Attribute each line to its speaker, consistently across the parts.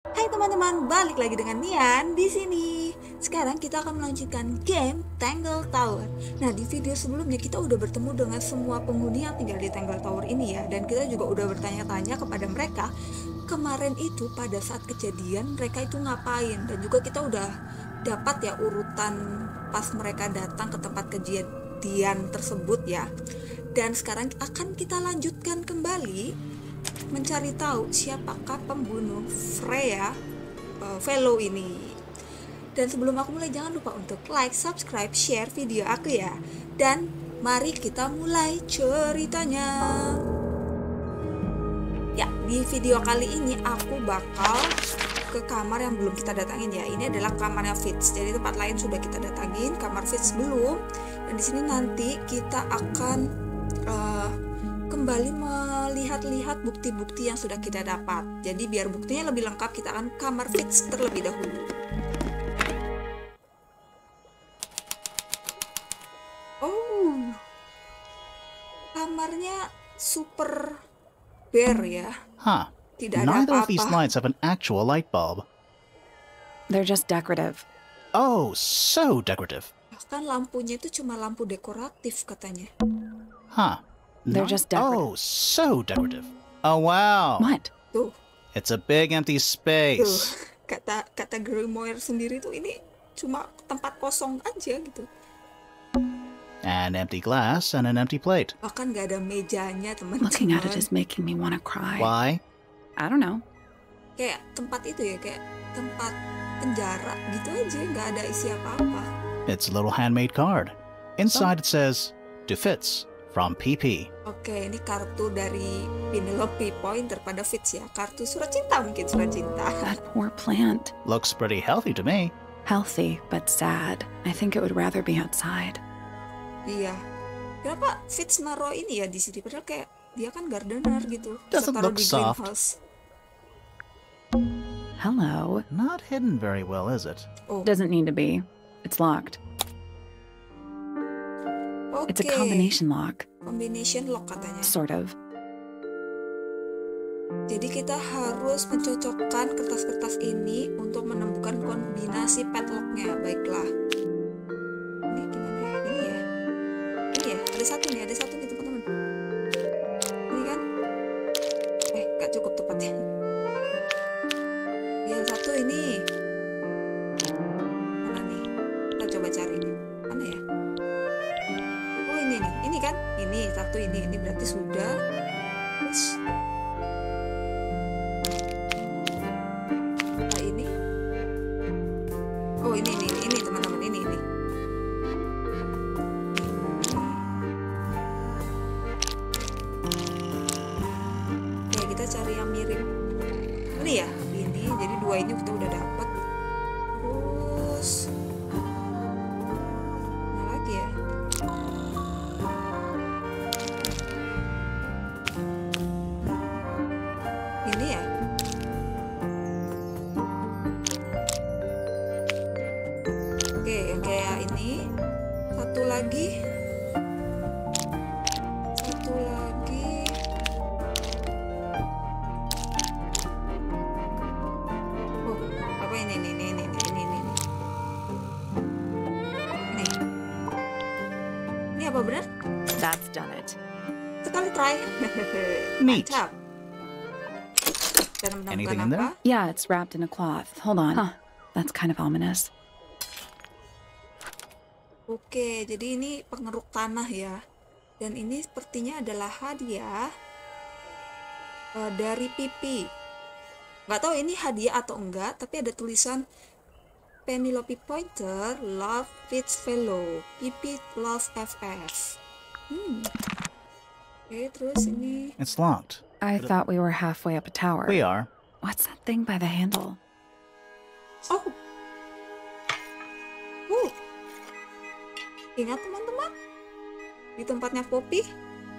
Speaker 1: Hai teman-teman, balik lagi dengan Nian di sini. Sekarang kita akan melanjutkan game Tangle Tower. Nah, di video sebelumnya kita udah bertemu dengan semua penghuni yang tinggal di Tangle Tower ini ya, dan kita juga udah bertanya-tanya kepada mereka kemarin itu pada saat kejadian mereka itu ngapain, dan juga kita udah dapat ya urutan pas mereka datang ke tempat kejadian tersebut ya. Dan sekarang akan kita lanjutkan kembali mencari tahu siapakah pembunuh Freya Fellow ini. Dan sebelum aku mulai, jangan lupa untuk like, subscribe, share video aku ya. Dan mari kita mulai ceritanya. Ya, di video kali ini aku bakal ke kamar yang belum kita datangin ya. Ini adalah kamarnya Fitz. Jadi tempat lain sudah kita datangin, kamar Fitz belum. Dan di sini nanti kita akan kembali melihat-lihat bukti-bukti yang sudah kita dapat. Jadi biar buktinya lebih lengkap, kita akan kamar Fitz terlebih dahulu. Oh, kamarnya super bare ya. Tidak ada
Speaker 2: Neither of these
Speaker 1: apa-apa.
Speaker 2: lights have an actual light bulb.
Speaker 3: They're just decorative.
Speaker 2: Oh, so decorative.
Speaker 1: Bahkan lampunya itu cuma lampu dekoratif katanya.
Speaker 3: They're just decorative.
Speaker 2: Oh, so decorative. Oh, wow.
Speaker 3: What?
Speaker 1: Tuh,
Speaker 2: It's a big empty
Speaker 1: tuh.
Speaker 2: space.
Speaker 1: Kata Grimoire sendiri tuh ini cuma tempat kosong aja gitu.
Speaker 2: An empty glass and an empty plate.
Speaker 1: Bahkan gak ada mejanya,
Speaker 3: Looking at it
Speaker 1: teman-teman.
Speaker 3: is making me want to cry.
Speaker 2: Why?
Speaker 3: I don't know.
Speaker 1: Kayak tempat itu ya, kayak tempat penjara gitu aja, nggak ada isi apa-apa.
Speaker 2: It's a little handmade card. Inside it says, to Fitz, from PP.
Speaker 1: Oke, ini kartu dari Penelope Pointer pada Fitz ya. Kartu surat cinta, mungkin surat cinta.
Speaker 3: That poor plant.
Speaker 2: Looks pretty healthy to me.
Speaker 3: Healthy, but sad. I think it would rather be outside.
Speaker 1: Iya. Kenapa Fitz naruh ini ya di sini? Padahal kayak dia kan gardener gitu. Bisa
Speaker 2: Doesn't
Speaker 1: taruh
Speaker 2: look
Speaker 1: di
Speaker 2: soft.
Speaker 1: greenhouse.
Speaker 3: Hello.
Speaker 2: Not hidden very well, is it?
Speaker 1: Oh,
Speaker 3: Doesn't need to be. It's locked.
Speaker 1: oke.
Speaker 3: It's a combination lock.
Speaker 1: Combination lock katanya.
Speaker 3: Sort of.
Speaker 1: Jadi kita harus mencocokkan kertas-kertas ini untuk menemukan kombinasi padlocknya. Baiklah. Ini gimana ya? Ini ya? Ini ya? Ada satu nih teman-teman. Ini kan? Gak cukup tepatnya. Yang satu ini. Mana nih? Kita coba cari. Mana ya? Oh ini nih. Ini kan? Ini satu ini. Ini berarti sudah. Terus ini. Oh ini teman-teman, ini. Oke, kita cari yang mirip. Ini ya, ini. Jadi dua ini kita udah dapat. Terus mana lagi ya? Ini ya. Oke, yang kayak ini. Satu lagi. Oh, apa ini? Ini. Ini apa benar?
Speaker 3: That's done it.
Speaker 1: Sekali try.
Speaker 2: Neat.
Speaker 1: Mantap. Dan menemukan
Speaker 2: Anything in
Speaker 1: apa?
Speaker 2: there?
Speaker 3: Yeah, it's wrapped in a cloth. Hold on. That's kind of ominous.
Speaker 1: Oke, jadi ini pengeruk tanah ya. Dan ini sepertinya adalah hadiah dari Pipi. Nggak tahu ini hadiah atau enggak, tapi ada tulisan Penelope Pointer, Love Fitz Fellow, Pipi Love FF. Oke, terus ini.
Speaker 2: It's locked.
Speaker 3: I thought we were halfway up a tower.
Speaker 2: We are.
Speaker 3: What's that thing by the handle?
Speaker 1: Oh. Ingat teman-teman, di tempatnya Poppy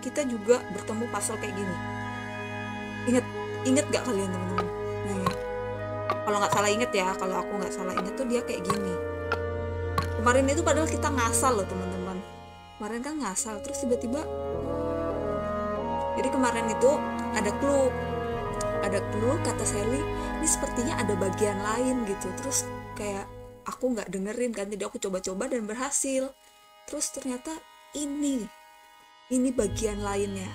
Speaker 1: kita juga bertemu puzzle kayak gini. Ingat gak kalian teman-teman? Nih, kalau nggak salah inget ya, kalau aku nggak salah inget tuh dia kayak gini. Kemarin itu padahal kita ngasal loh teman-teman. Kemarin kan ngasal, terus tiba-tiba. Jadi kemarin itu ada clue ada clue, kata Sally, ini sepertinya ada bagian lain gitu. Terus kayak aku nggak dengerin kan, jadi aku coba-coba dan berhasil. Terus ternyata ini bagian lainnya.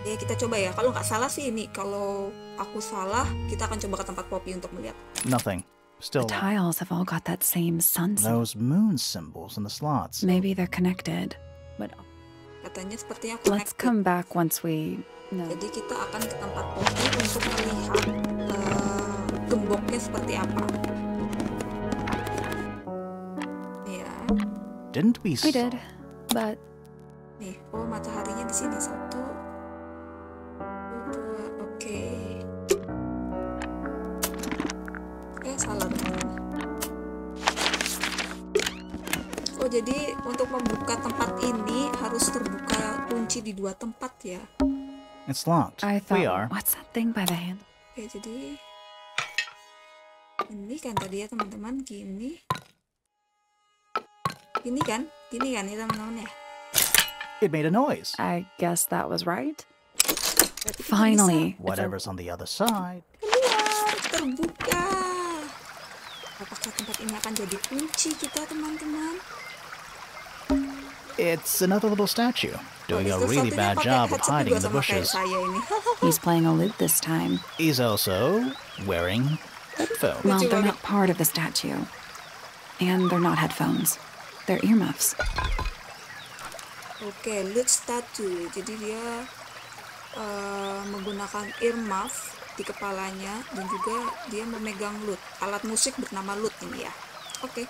Speaker 1: Ya kita coba ya, kalau nggak salah sih ini, kalau aku salah kita akan coba ke tempat Poppy untuk melihat.
Speaker 2: Nothing. Still
Speaker 3: The tiles have all got that same sun symbol.
Speaker 2: those moon symbols in the slots.
Speaker 3: Maybe they're connected, but
Speaker 1: Katanya sepertinya
Speaker 3: let's
Speaker 1: connected.
Speaker 3: come back once we know.
Speaker 1: Jadi kita akan ke tempat Poppy untuk melihat gemboknya seperti apa. Ya,
Speaker 2: Didn't we?
Speaker 3: We did, but
Speaker 1: nih, oh mataharinya di sini 1, 2, oke. Salah dong. Oh jadi untuk membuka tempat ini harus terbuka kunci di 2 tempat ya.
Speaker 2: It's locked.
Speaker 3: I
Speaker 2: We
Speaker 3: thought,
Speaker 2: are.
Speaker 3: what's that thing by the hand?
Speaker 1: Oke, jadi ini kan tadi ya teman-teman, gini kan ya teman-teman ya.
Speaker 2: It made a noise.
Speaker 3: I guess that was right.
Speaker 1: Berarti kita
Speaker 3: Finally,
Speaker 1: bisa
Speaker 3: it's a-
Speaker 2: Whatever's on the other side.
Speaker 1: keluar, terbuka. Apakah tempat ini akan jadi kunci kita teman-teman?
Speaker 2: It's another little statue doing a
Speaker 1: Oh,
Speaker 2: really
Speaker 1: satu-satunya
Speaker 2: bad
Speaker 1: pakai
Speaker 2: job of
Speaker 1: headset
Speaker 2: hiding
Speaker 1: juga
Speaker 2: in the
Speaker 1: sama kayak
Speaker 2: bushes.
Speaker 1: saya ini.
Speaker 3: he's playing a lute this time.
Speaker 2: He's also wearing headphones.
Speaker 3: Well,
Speaker 1: Lucu
Speaker 3: they're
Speaker 1: banget.
Speaker 3: not part of the statue. And they're not headphones. They're earmuffs.
Speaker 1: Oke, lute statue. Jadi dia menggunakan earmuff di kepalanya dan juga dia memegang lute, alat musik bernama lute ini ya. Oke.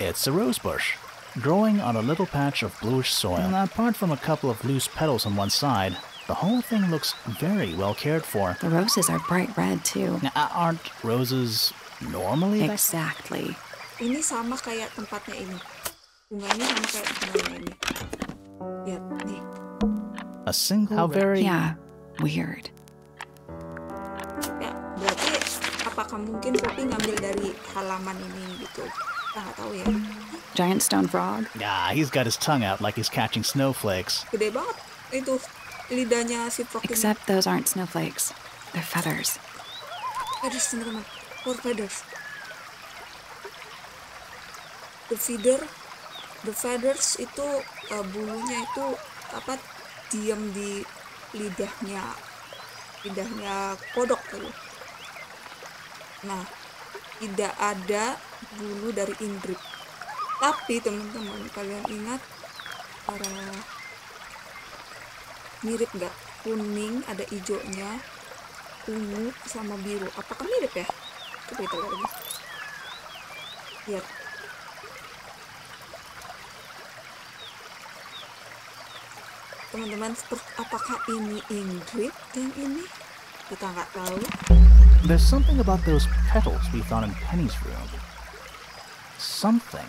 Speaker 2: It's a rose bush, growing on a little patch of bluish soil. And apart from a couple of loose petals on one side, the whole thing looks very well cared for.
Speaker 3: The roses are bright red, too.
Speaker 2: Now, aren't roses normally that?
Speaker 3: Exactly.
Speaker 1: Ini sama kayak tempatnya ini. Bunga ini sama kayak bunganya ini. Lihat nih.
Speaker 2: A single. How very.
Speaker 3: Yeah, weird.
Speaker 1: Ya, berarti apakah mungkin Poppy ngambil dari halaman ini gitu? Kita nggak tahu ya.
Speaker 3: Giant stone frog?
Speaker 2: Ah, he's got his tongue out like he's catching snowflakes.
Speaker 1: Gede banget itu lidahnya si frog ini.
Speaker 3: Except those aren't snowflakes. They're feathers.
Speaker 1: Feathers teman-teman. Four feathers. The feathers itu bulunya itu apa, diam di lidahnya kodok tuh. Nah, tidak ada bulu dari indrik. Tapi teman-teman, kalian ingat mirip nggak? Kuning, ada hijaunya, ungu sama biru. Apakah mirip ya? Coba kita lihat lagi. Lihat. Teman-teman, apakah ini Ingrid yang ini? Kita nggak tahu.
Speaker 2: There's something about those petals we found in Penny's room. Something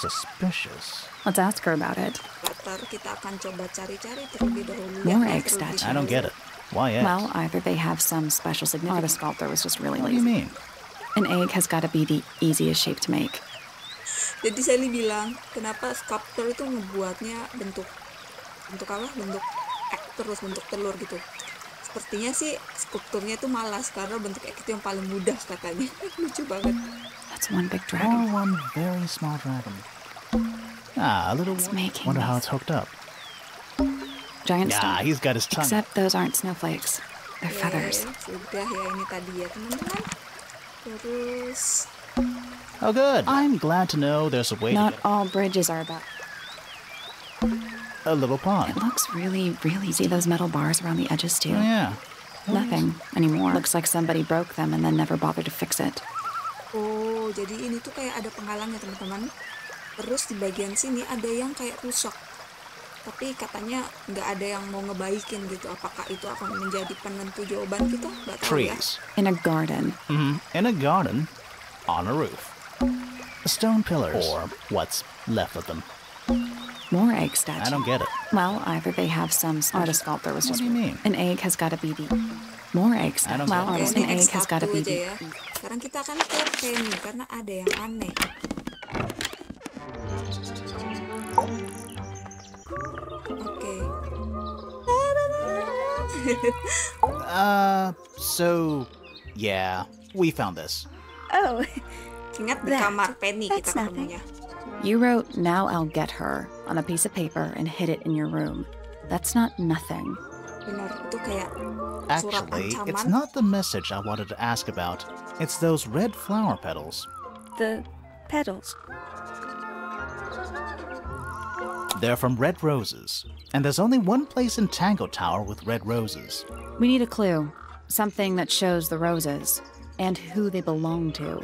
Speaker 2: suspicious.
Speaker 3: Let's ask her about it.
Speaker 1: Latar kita akan coba cari-cari terlebih dahulu.
Speaker 3: More
Speaker 1: Ya,
Speaker 3: egg
Speaker 1: terlebih
Speaker 3: statues.
Speaker 2: I don't get it. Why eggs?
Speaker 3: Well, either they have some special significance, or the sculptor was just really
Speaker 2: What do you
Speaker 3: lazy.
Speaker 2: mean?
Speaker 3: An egg has got to be the easiest shape to make.
Speaker 1: Jadi Sally bilang, kenapa sculptor itu ngebuatnya bentuk apa? Bentuk egg terus, bentuk telur gitu. Sepertinya sih skulpturnya itu malas karena bentuk egg itu yang paling mudah katanya. Lucu banget.
Speaker 3: That's one big
Speaker 2: Or
Speaker 3: dragon.
Speaker 2: one very small dragon. Ah, a little
Speaker 3: It's
Speaker 2: one.
Speaker 3: making
Speaker 2: Wonder how
Speaker 3: these
Speaker 2: it's hooked up.
Speaker 3: giant
Speaker 2: Yeah,
Speaker 3: stone.
Speaker 2: he's got his tongue.
Speaker 3: Except those aren't snowflakes. They're
Speaker 1: Oke,
Speaker 3: feathers.
Speaker 1: sudah ya, ini tadi ya teman-teman. Terus
Speaker 2: Oh, good. I'm glad to know there's a way
Speaker 3: Not
Speaker 2: to
Speaker 3: all bridges are about.
Speaker 2: get a little
Speaker 3: It
Speaker 2: pond.
Speaker 3: looks really, really. See those metal bars around the edges too?
Speaker 2: Oh, yeah.
Speaker 3: Nothing anymore. Looks like somebody broke them and then never bothered to fix it.
Speaker 1: oh, jadi ini tuh kayak ada penghalangnya teman-teman. Terus di bagian sini ada yang kayak rusak. Tapi katanya nggak ada yang mau ngebaikin gitu. Apakah itu akan menjadi penentu jawaban kita? Nggak tahu ya.
Speaker 2: Trees.
Speaker 3: In a garden.
Speaker 2: In a garden, on a roof. Stone pillars. Or what's left of them.
Speaker 3: More egg statues.
Speaker 2: I don't get it.
Speaker 3: Well, either they have some. Or the sculptor was
Speaker 2: What
Speaker 3: just.
Speaker 2: do you mean?
Speaker 3: An egg has got to be the. More egg
Speaker 2: I don't
Speaker 3: statues. Well,
Speaker 2: get it.
Speaker 1: Oke,
Speaker 3: an
Speaker 1: ini
Speaker 3: egg has got to
Speaker 1: X1
Speaker 3: be
Speaker 1: aja
Speaker 3: the.
Speaker 1: ya. Sekarang kita akan ke Penuh karena ada yang aneh.
Speaker 2: So, yeah, we found this.
Speaker 4: Oh,
Speaker 1: Ingat di kamar Penny kita
Speaker 4: That's nothing.
Speaker 1: ketemunya.
Speaker 3: You wrote, "Now I'll get her," on a piece of paper and hid it in your room. That's not nothing.
Speaker 1: Benar, itu kayak surat
Speaker 2: Actually,
Speaker 1: ancaman.
Speaker 2: it's not the message I wanted to ask about. It's those red flower petals.
Speaker 4: the petals.
Speaker 2: They're from red roses, and there's only one place in Tangle Tower with red roses.
Speaker 3: We need a clue. Something that shows the roses and who they belong to.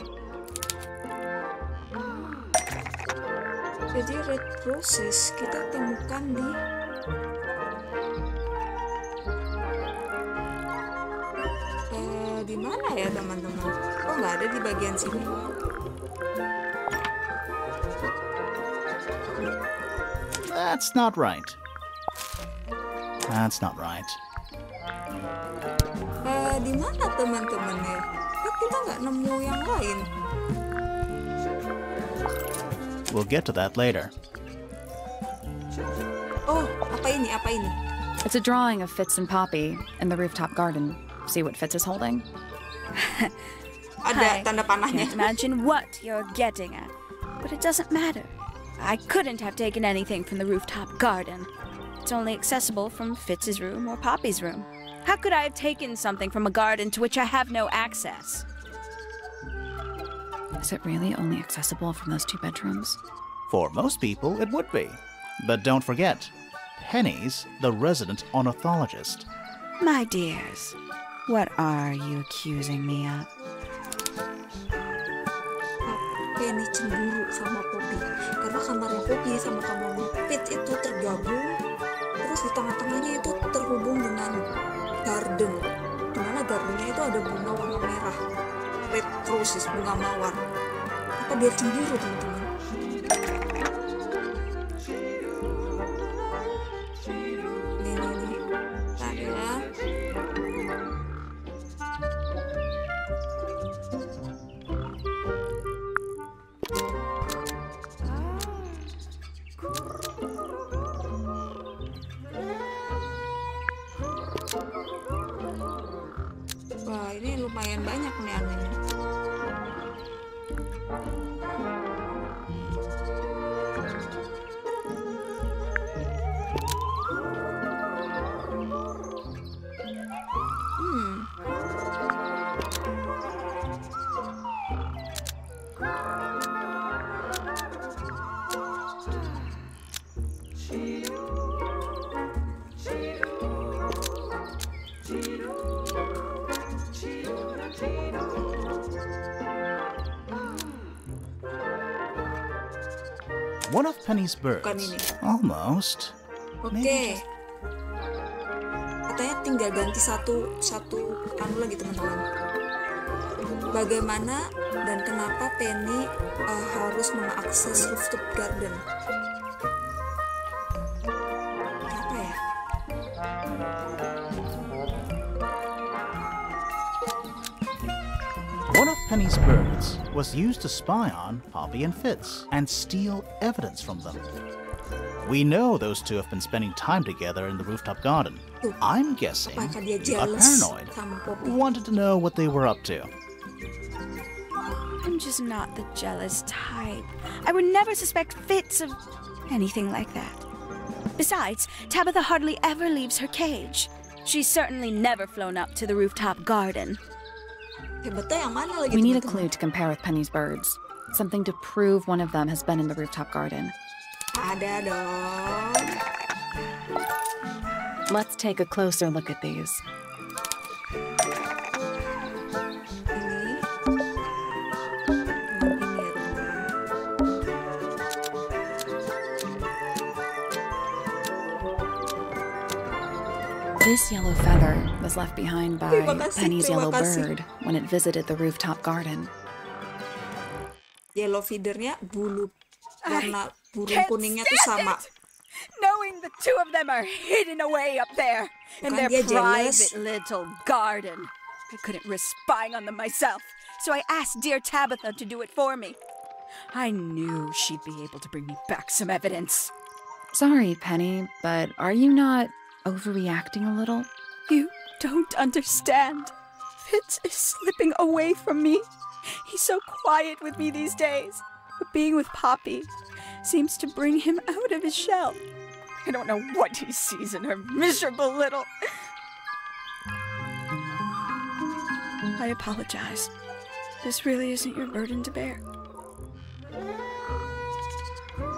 Speaker 1: Jadi red roses kita temukan di mana ya teman-teman? Oh, nggak ada di bagian sini.
Speaker 2: That's not right. That's not right.
Speaker 1: Di mana teman-teman ya? Kok kita nggak nemu yang lain?
Speaker 2: We'll get to that later.
Speaker 1: Oh, apa ini? Apa ini?
Speaker 3: It's a drawing of Fitz and Poppy in the rooftop garden. See what Fitz is holding?
Speaker 1: Ada
Speaker 4: I
Speaker 1: tanda panahnya.
Speaker 4: can't imagine what you're getting at, but it doesn't matter. I couldn't have taken anything from the rooftop garden. It's only accessible from Fitz's room or Poppy's room. How could I have taken something from a garden to which I have no access?
Speaker 3: Is it really only accessible from those two bedrooms?
Speaker 2: For most people, it would be. But don't forget, Penny's the resident ornithologist.
Speaker 4: My dears, what are you accusing me of?
Speaker 1: Penny cemburu sama Poppy karena kamarnya Poppy sama kamarnya Fitz itu tergabung, terus di tengah-tengahnya itu terhubung dengan garden, dimana gardennya itu ada bunga warna merah, red roses, bunga mawar. Apa dia cemburu teman-teman? Nih, bentar ya. Wah, ini lumayan banyak nih anehnya.
Speaker 2: One of Penny's birds.
Speaker 1: Bukan ini.
Speaker 2: Almost.
Speaker 1: Oke. Katanya tinggal ganti satu anu lagi teman-teman. Bagaimana dan kenapa Penny harus mengakses rooftop garden? Apa ya?
Speaker 2: One of Penny's birds was used to spy on Poppy and Fitz and steal evidence from them. We know those two have been spending time together in the rooftop garden. I'm guessing
Speaker 1: Apakah dia
Speaker 2: they are
Speaker 1: jealous
Speaker 2: paranoid,
Speaker 1: sama Poppy?
Speaker 2: wanted to know what they were up to.
Speaker 4: I'm just not the jealous type. I would never suspect Fitz of anything like that. Besides, Tabitha hardly ever leaves her cage. She's certainly never flown up to the rooftop garden.
Speaker 1: Hebatnya yang mana lagi
Speaker 3: We need a
Speaker 1: teman-teman?
Speaker 3: clue to compare with Penny's birds. Something to prove one of them has been in the rooftop garden.
Speaker 1: Ada dong.
Speaker 3: Let's take a closer look at these.
Speaker 1: Ini. Ini ya teman-teman.
Speaker 3: This yellow feather was left behind by
Speaker 1: Terima kasih,
Speaker 3: Penny's
Speaker 1: terima
Speaker 3: yellow
Speaker 1: kasih.
Speaker 3: bird when it visited the rooftop garden.
Speaker 1: Yellow feedernya bulu warna burung
Speaker 4: can't
Speaker 1: kuningnya tuh
Speaker 4: stand
Speaker 1: sama.
Speaker 4: it. Knowing the two of them are hidden away up there in
Speaker 1: Bukan
Speaker 4: their
Speaker 1: dia jealous?
Speaker 4: private little garden. I couldn't risk spying on them myself, so I asked dear Tabitha to do it for me. I knew she'd be able to bring me back some evidence.
Speaker 3: Sorry, Penny, but are you not overreacting a little?
Speaker 4: You don't understand. Fitz is slipping away from me. He's so quiet with me these days. But being with Poppy seems to bring him out of his shell. I don't know what he sees in her miserable little... I apologize. This really isn't your burden to bear.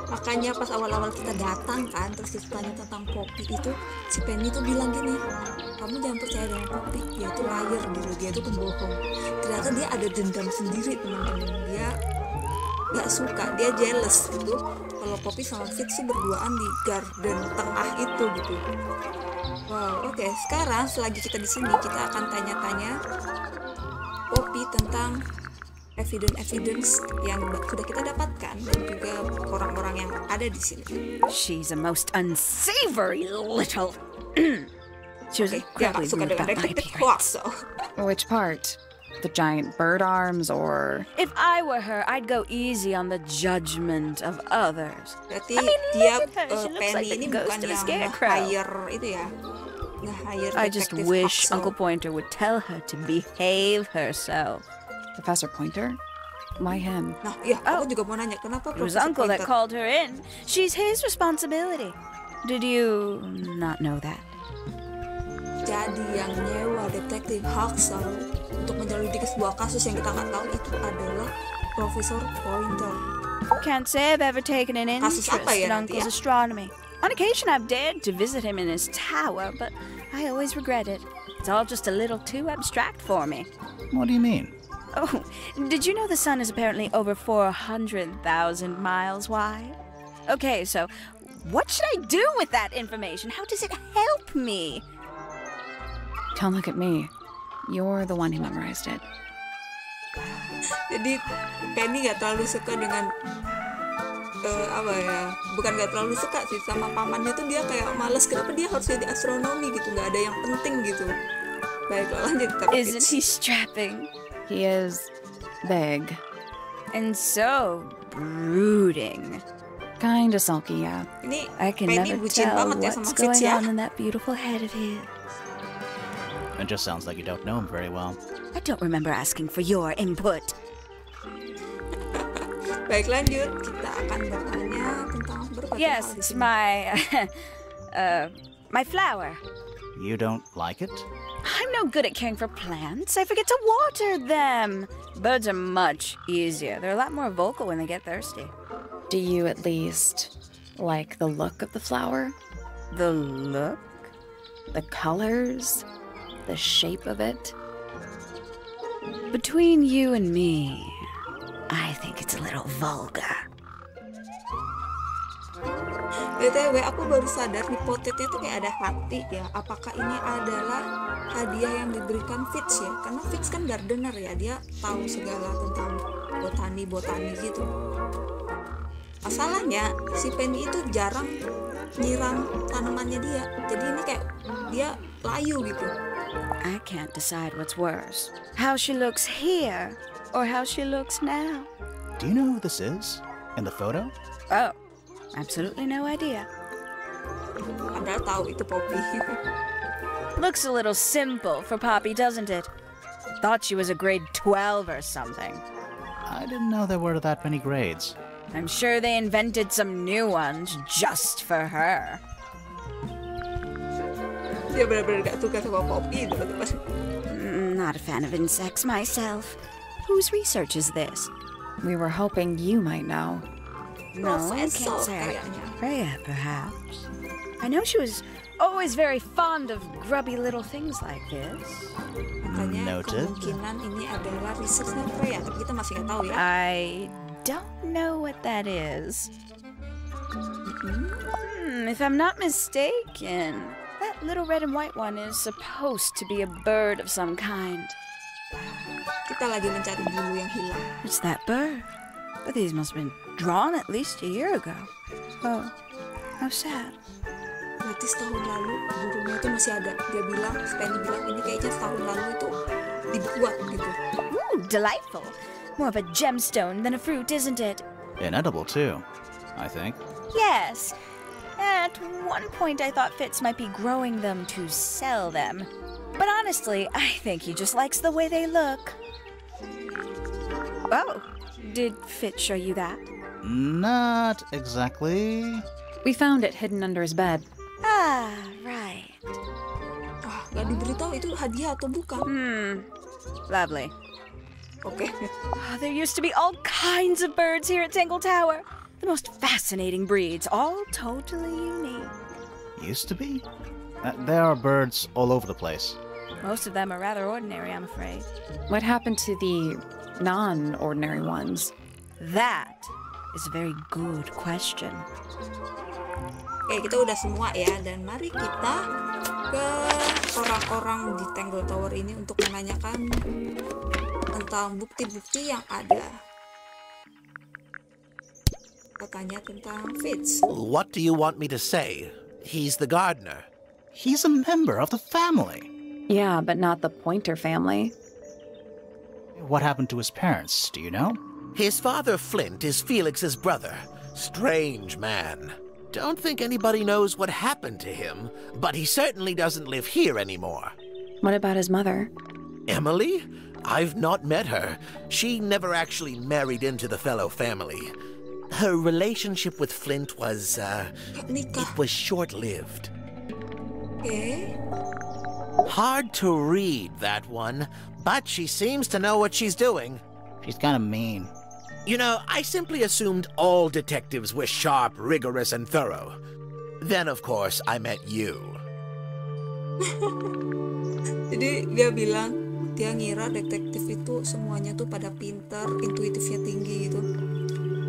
Speaker 1: Makanya pas awal-awal kita datang kan, terus ditanya tentang Poppy itu, si Penny tuh bilang gini, kamu jangan percaya dengan Poppy, dia tuh liar gitu, dia tuh pembohong. Ternyata dia ada dendam sendiri teman-teman, dia nggak suka, dia jealous gitu. Kalau Poppy sama Fitz sih berduaan di garden tengah itu gitu. Wow, oke. Sekarang selagi kita di sini, kita akan tanya-tanya Poppy tentang evidence yang sudah kita dapatkan dan juga orang-orang yang ada di sini.
Speaker 4: She's a most unsavory little. She was incredibly rude about my appearance.
Speaker 3: Which part? The giant bird arms, or...
Speaker 4: If I were her, I'd go easy on the judgment of others.
Speaker 1: Berarti dia Penny ini bukan yang nge-hire itu ya. Nge-hire
Speaker 4: I just wish Uncle Pointer would tell her to behave herself.
Speaker 3: Professor Pointer? Why him?
Speaker 1: Nah, ya, aku juga mau nanya, kenapa
Speaker 4: It was
Speaker 1: Professor
Speaker 4: Uncle
Speaker 1: Pointer?
Speaker 4: that called her in. She's his responsibility. Did you not know that?
Speaker 1: Jadi yang nyewa detektif Haxel untuk menyelidiki sebuah kasus yang kita nggak tahu itu adalah Profesor Pointer.
Speaker 4: Can't say I've ever taken an interest in Uncle's astronomy. On occasion I've dared to visit him in his tower, but I always regret it. It's all just a little too abstract for me.
Speaker 2: What do you mean?
Speaker 4: Oh, did you know the sun is apparently over 400,000 miles wide? Okay, so what should I do with that information? How does it help me?
Speaker 3: Don't look at me. You're the one who memorized it.
Speaker 1: Jadi Penny nggak terlalu suka dengan bukan nggak terlalu suka sih sama pamannya tuh, dia kayak males, kenapa dia harus jadi astronomi gitu, nggak ada yang penting gitu. Baiklah, lanjut kita.
Speaker 4: Isn't he strapping?
Speaker 3: He is big.
Speaker 4: And so brooding.
Speaker 3: Kinda sulky, yeah.
Speaker 1: Ini
Speaker 4: I can
Speaker 1: Penny
Speaker 4: never
Speaker 1: bucin
Speaker 4: tell
Speaker 1: banget ya
Speaker 4: what's
Speaker 1: sama Fitz
Speaker 4: going
Speaker 1: ya.
Speaker 4: on in that beautiful head of his.
Speaker 2: It just sounds like you don't know him very well.
Speaker 4: I don't remember asking for your input.
Speaker 1: Baik, lanjut. Kita akan bertanya tentang berbagai hal
Speaker 4: Yes,
Speaker 1: di
Speaker 4: it's
Speaker 1: sini.
Speaker 4: my flower.
Speaker 2: You don't like it?
Speaker 4: I'm no good at caring for plants. I forget to water them. Birds are much easier. They're a lot more vocal when they get thirsty.
Speaker 3: Do you at least like the look of the flower?
Speaker 4: The look?
Speaker 3: The colors? The shape of it?
Speaker 4: Between you and me, I think it's a little vulgar.
Speaker 1: BTW, aku baru sadar di potetnya tuh kayak ada hati ya. Apakah ini adalah hadiah yang diberikan Fitz ya? Karena Fitz kan gardener ya, dia tahu segala tentang botani gitu. Masalahnya si Penny itu jarang nyiram tanamannya dia. Jadi ini kayak dia layu gitu.
Speaker 4: I can't decide what's worse. How she looks here, or how she looks now.
Speaker 2: Do you know who this is? In the photo?
Speaker 4: Oh, absolutely no idea.
Speaker 1: Padahal tahu itu Poppy.
Speaker 4: Looks a little simple for Poppy, doesn't it? Thought she was a grade 12 or something.
Speaker 2: I didn't know there were that many grades.
Speaker 4: I'm sure they invented some new ones just for her.
Speaker 1: Dia benar-benar gak suka sama Poppy teman-teman.
Speaker 4: Not a fan of insects myself. Whose research is this?
Speaker 3: We were hoping you might know.
Speaker 4: No, I
Speaker 1: Professor
Speaker 4: can't say.
Speaker 1: kayaknya.
Speaker 4: Freya, perhaps. I know she was always very fond of grubby little things like this.
Speaker 1: Katanya
Speaker 2: Noted.
Speaker 1: kemungkinan ini adalah researchnya Freya, tapi kita masih nggak tahu ya.
Speaker 4: I don't know what that is. If I'm not mistaken, that little red and white one is supposed to be a bird of some kind.
Speaker 1: Kita lagi mencari bulu yang hilang.
Speaker 4: It's that bird. But these must have been drawn at least a year ago. Oh, how sad.
Speaker 1: Berarti setahun lalu burungnya itu masih ada. Dia bilang, Penny bilang ini kayaknya setahun lalu itu dibuat gitu.
Speaker 4: Ooh, delightful. More of a gemstone than a fruit, isn't it?
Speaker 2: Inedible, too, I think.
Speaker 4: Yes. At one point, I thought Fitz might be growing them to sell them. But honestly, I think he just likes the way they look. Oh, did Fitz show you that?
Speaker 2: Not exactly.
Speaker 3: We found it hidden under his bed.
Speaker 4: Ah, right.
Speaker 1: Wah, gak diberitahu itu hadiah atau bukan.
Speaker 4: Lovely.
Speaker 1: Oke.
Speaker 4: There used to be all kinds of birds here at Tangle Tower. The most fascinating breeds, all totally unique.
Speaker 2: Used to be? There are birds all over the place.
Speaker 4: Most of them are rather ordinary, I'm afraid.
Speaker 3: What happened to the non-ordinary ones?
Speaker 4: That is a very good question.
Speaker 1: Oke, kita udah semua ya, dan mari kita ke orang-orang di Tangle Tower ini untuk menanyakan tentang bukti-bukti yang ada. Kita tanya tentang Fitz.
Speaker 5: What do you want me to say? He's the gardener.
Speaker 2: He's a member of the family.
Speaker 3: Yeah, but not the Pointer family.
Speaker 2: What happened to his parents, do you know?
Speaker 5: His father, Flint, is Felix's brother. Strange man. Don't think anybody knows what happened to him, but he certainly doesn't live here anymore.
Speaker 3: What about his mother?
Speaker 5: Emily? I've not met her. She never actually married into the Fellow family. Her relationship with Flint was,
Speaker 1: Nikah.
Speaker 5: it was short-lived.
Speaker 1: Oke.
Speaker 5: Hard to read, that one, but she seems to know what she's doing.
Speaker 2: She's kind of mean.
Speaker 5: You know, I simply assumed all detectives were sharp, rigorous, and thorough. Then, of course, I met you.
Speaker 1: Jadi dia bilang, dia ngira detektif itu semuanya tuh pada pinter, intuitifnya tinggi gitu.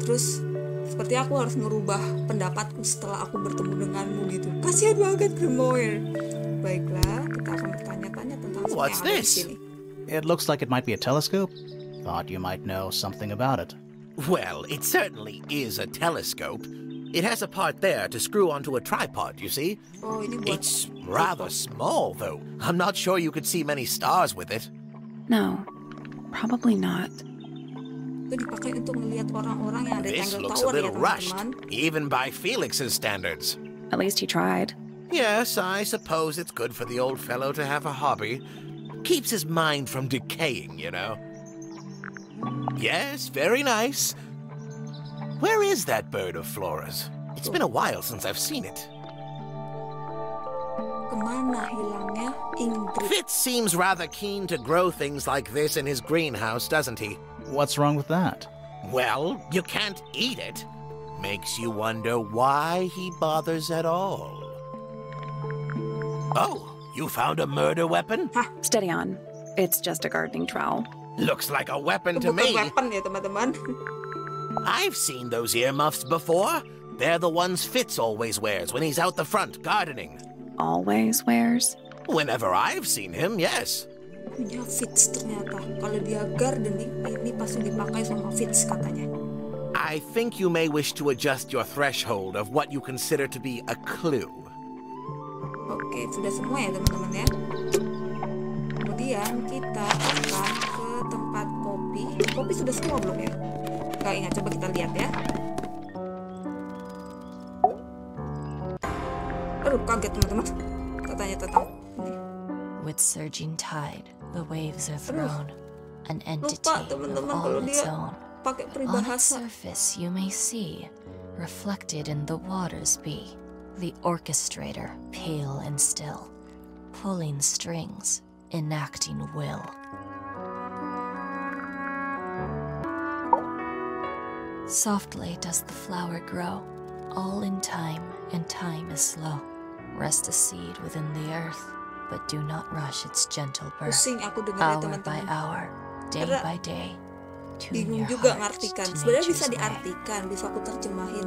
Speaker 1: Terus seperti aku harus ngerubah pendapatku setelah aku bertemu denganmu gitu. Kasihan banget Grimoire. Baiklah, kita akan bertanya-tanya tentang semua
Speaker 5: What's
Speaker 1: yang ada di
Speaker 5: this?
Speaker 1: sini.
Speaker 2: It looks like it might be a telescope. Thought you might know something about it.
Speaker 5: Well, it certainly is a telescope. It has a part there to screw onto a tripod, you see?
Speaker 1: Oh, ini buat
Speaker 5: It's rather small, though. I'm not sure you could see many stars with it.
Speaker 3: No, probably not.
Speaker 1: itu dipakai untuk melihat orang-orang yang ada di
Speaker 5: This
Speaker 1: Tangle
Speaker 5: looks a
Speaker 1: Tower ya
Speaker 5: little rushed,
Speaker 1: teman-teman.
Speaker 5: even by Felix's standards.
Speaker 3: At least he tried.
Speaker 5: Yes, I suppose it's good for the old fellow to have a hobby. Keeps his mind from decaying, you know. Yes, very nice. Where is that bird of Flora's? It's been a while since I've seen it.
Speaker 1: Kemana hilangnya Ingrid?
Speaker 5: Fitz seems rather keen to grow things like this in his greenhouse, doesn't he?
Speaker 2: What's wrong with that?
Speaker 5: Well, you can't eat it. Makes you wonder why he bothers at all. Oh, you found a murder weapon?
Speaker 3: Steady on. It's just a gardening trowel.
Speaker 5: Looks like a weapon
Speaker 1: Itu
Speaker 5: to
Speaker 1: bukan
Speaker 5: me.
Speaker 1: weapon ya teman-teman.
Speaker 5: I've seen those earmuffs before. They're the ones Fitz always wears when he's out the front gardening.
Speaker 3: Always wears?
Speaker 5: Whenever I've seen him, yes.
Speaker 1: Punya Fitz ternyata. Kalau dia gardening, ini pasti dipakai sama Fitz katanya.
Speaker 5: I think you may wish to adjust your threshold of what you consider to be a clue.
Speaker 1: Oke, sudah semua ya teman-teman ya. Kemudian kita akan ke tempat kopi. Kopi sudah semua belum ya? Gak ingat, coba kita lihat ya. Aduh, kaget teman-teman. Kita tanya tentang ini.
Speaker 6: With surging tide, the waves are thrown, an entity
Speaker 1: Lupa
Speaker 6: of
Speaker 1: teman-teman
Speaker 6: all
Speaker 1: kalau
Speaker 6: its
Speaker 1: dia
Speaker 6: own.
Speaker 1: pakai
Speaker 6: On its
Speaker 1: peribahasa.
Speaker 6: surface you may see, reflected in the waters be, the orchestrator, pale and still, pulling strings, enacting will. Softly does the flower grow, all in time, and time is slow. Rest a seed within the earth, but do not rush its gentle birth.
Speaker 1: Pusing aku dengarnya
Speaker 6: Hour by
Speaker 1: teman-teman.
Speaker 6: hour, day
Speaker 1: Karena
Speaker 6: by day, tune
Speaker 1: Bingung
Speaker 6: your
Speaker 1: juga
Speaker 6: heart
Speaker 1: ngartikan.
Speaker 6: to
Speaker 1: Sebenarnya bisa
Speaker 6: nature's way.
Speaker 1: diartikan, bisa aku terjemahin.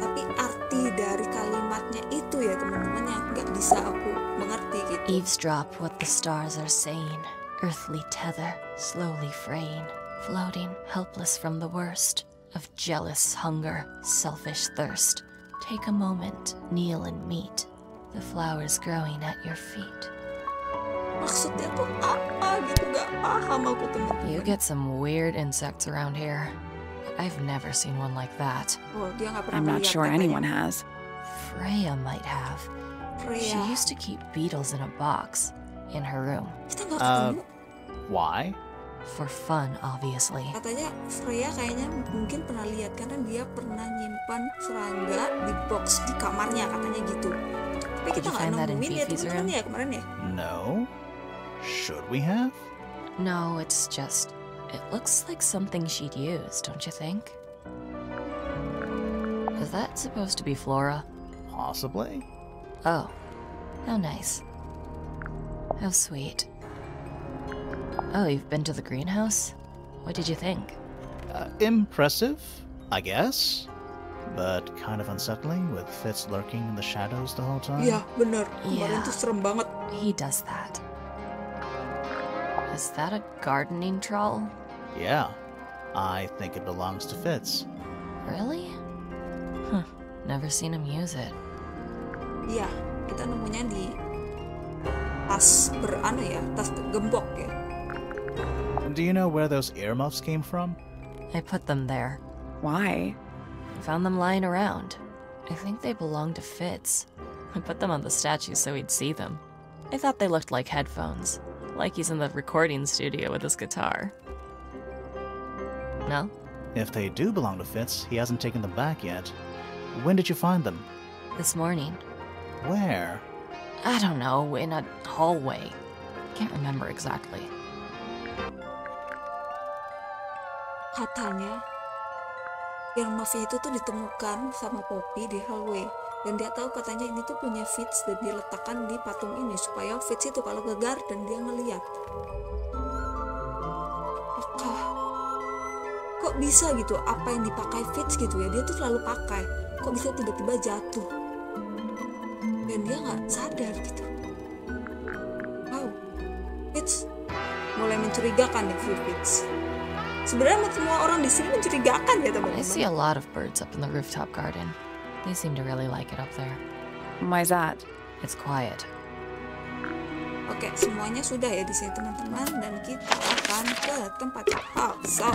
Speaker 1: Tapi arti dari kalimatnya itu ya teman-teman yang nggak bisa aku mengerti gitu.
Speaker 6: Eavesdrop what the stars are saying, earthly tether, slowly fraying, floating helpless from the worst of jealous hunger, selfish thirst. Take a moment, kneel and meet the flowers growing at your feet.
Speaker 1: Maksudnya tuh apa gitu, nggak paham aku teman-teman.
Speaker 6: You get some weird insects around here. I've never seen one like that.
Speaker 1: Oh, dia nggak pernah
Speaker 3: I'm not
Speaker 1: melihat
Speaker 3: sure
Speaker 1: katanya.
Speaker 3: anyone has.
Speaker 6: Freya might have. She
Speaker 1: Freya.
Speaker 6: used to keep beetles in a box in her room.
Speaker 1: Kita nggak ketemu.
Speaker 2: Why?
Speaker 6: For fun, obviously.
Speaker 1: Katanya Freya kayaknya mungkin pernah lihat karena dia pernah nyimpan serangga di box di kamarnya katanya gitu. Tapi
Speaker 6: Did
Speaker 1: kita
Speaker 6: you
Speaker 1: nggak
Speaker 6: find that in
Speaker 1: nemuin ya
Speaker 6: Fifi's
Speaker 1: teman-teman
Speaker 6: room?
Speaker 1: ya kemarin ya.
Speaker 2: No. Should we have?
Speaker 6: No, it's just... It looks like something she'd use, don't you think? Is that supposed to be Flora?
Speaker 2: Possibly.
Speaker 6: Oh, how nice. How sweet. Oh, you've been to the greenhouse? What did you think?
Speaker 2: Impressive, I guess. But kind of unsettling with Fitz lurking in the shadows the whole time.
Speaker 1: Iya bener. Kemarin
Speaker 6: Yeah.
Speaker 1: tuh serem banget.
Speaker 6: He does that. Is that a gardening trowel?
Speaker 2: Yeah. I think it belongs to Fitz.
Speaker 6: Really? Huh. Never seen him use it.
Speaker 1: Iya, kita nemunya di tas tas gembok ya.
Speaker 2: Do you know where those earmuffs came from?
Speaker 6: I put them there.
Speaker 4: Why?
Speaker 6: Found them lying around. I think they belong to Fitz. I put them on the statue so he'd see them. I thought they looked like headphones, like he's in the recording studio with his guitar. No?
Speaker 2: If they do belong to Fitz, he hasn't taken them back yet. When did you find them?
Speaker 6: This morning.
Speaker 2: Where?
Speaker 6: I don't know, in a hallway. Can't remember exactly.
Speaker 1: Katanya earmuffnya itu tuh ditemukan sama Poppy di hallway dan dia tahu katanya ini tuh punya Fitz dan diletakkan di patung ini supaya Fitz itu kalau ke garden dia ngeliat. Apakah kok bisa gitu apa yang dipakai Fitz gitu ya, dia tuh selalu pakai, kok bisa tiba-tiba jatuh dan dia nggak sadar gitu. Wow, Fitz mulai mencurigakan nih Fitz. Sebenarnya semua orang di sini mencurigakan ya
Speaker 6: I
Speaker 1: teman-teman.
Speaker 6: see a lot of birds up in the rooftop garden. They seem to really like it up there.
Speaker 4: Why's that?
Speaker 6: It's quiet.
Speaker 1: Oke, semuanya sudah ya di sini teman-teman dan kita akan ke tempat so.